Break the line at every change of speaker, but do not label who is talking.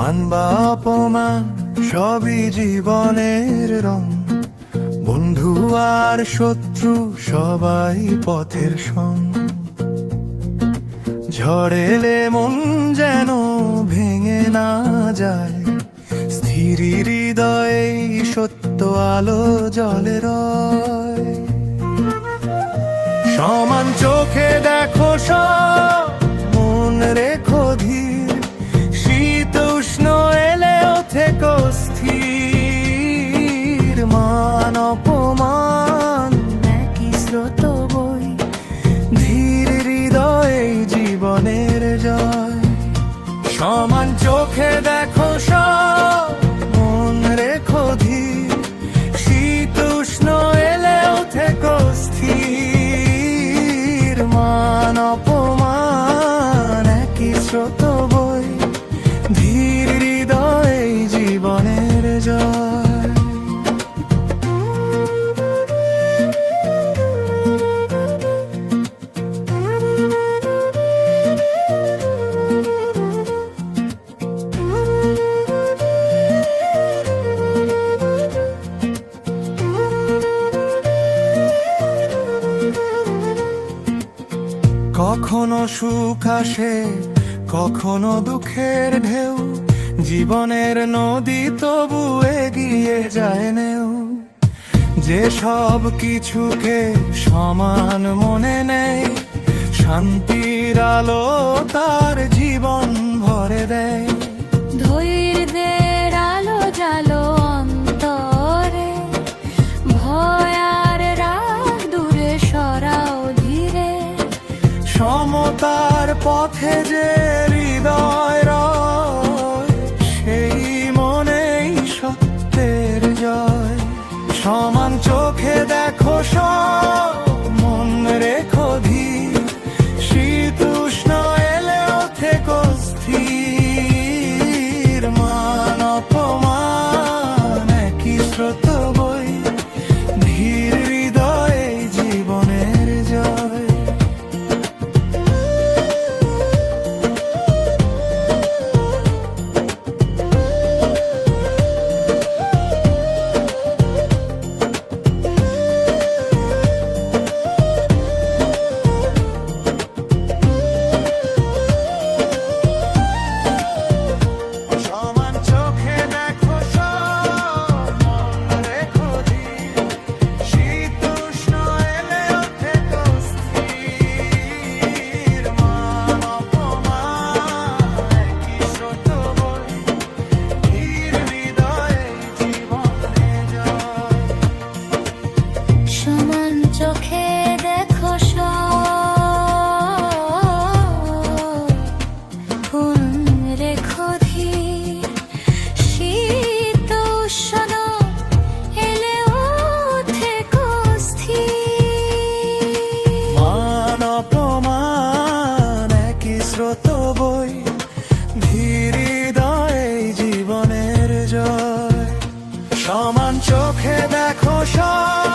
মান বা অপমান সবই জীবনের রং, বন্ধু আর শত্রু সবাই পথের সঙ্গ। ঝড় এলে মন যেন ভেঙে না যায়, স্থির হৃদয়ে সত্য আলো জ্বলে রয়। সমান চোখে দেখো সব, মন রেখো ধীর, শীত উষ্ণ এলেও থেকো স্থির। মান অপমান একই স্রোত বই, ধীর হৃদয়ে জীবনের জয়। সমান চোখে দেখো সব, মন রেখো ধীর, শীত উষ্ণ এলেও থেকো স্থির। মান অপমান একই স্রোত বই, ধীর হৃদয়ে জীবনের জয়। কখনো সুখ আসে, কখনো দুঃখের ঢেউ, জীবনের নদী তবু এগিয়ে যায় নেউ। যে সব কিছুকে সমান মনে নেয়, শান্তির আলো তার জীবন ভরে দেয়।
ধৈর্যের আলো জালো অন্তরে, ভয় আর রাগ দূরে সরাও ধীরে।
সমতার পথে যে হৃদয় রয়, সেই মনেই সত্যের জয়। সমান চোখে দেখো সব, মন রেখো ধীর, শীত উষ্ণ এলেও থেকো স্থির। মান অপমান একই স্রোত বই, ধীর হৃদয়ে জীবনের জয়। সমান চোখে দেখো সব, মন রেখো ধীর, শীত উষ্ণ এলেও থেকো স্থির। মান অপমান একই স্রোত বই, ধীর হৃদয়ে জীবনে জয়।
সমান চোখে দেখো সব, মন রেখো ধীর, শীত উষ্ণ এলেও থেকো স্থির।
মান অপমান একই স্রোত বই, ধীর হৃদয়ে জীবনের জয়। সমান চোখে দেখো সব,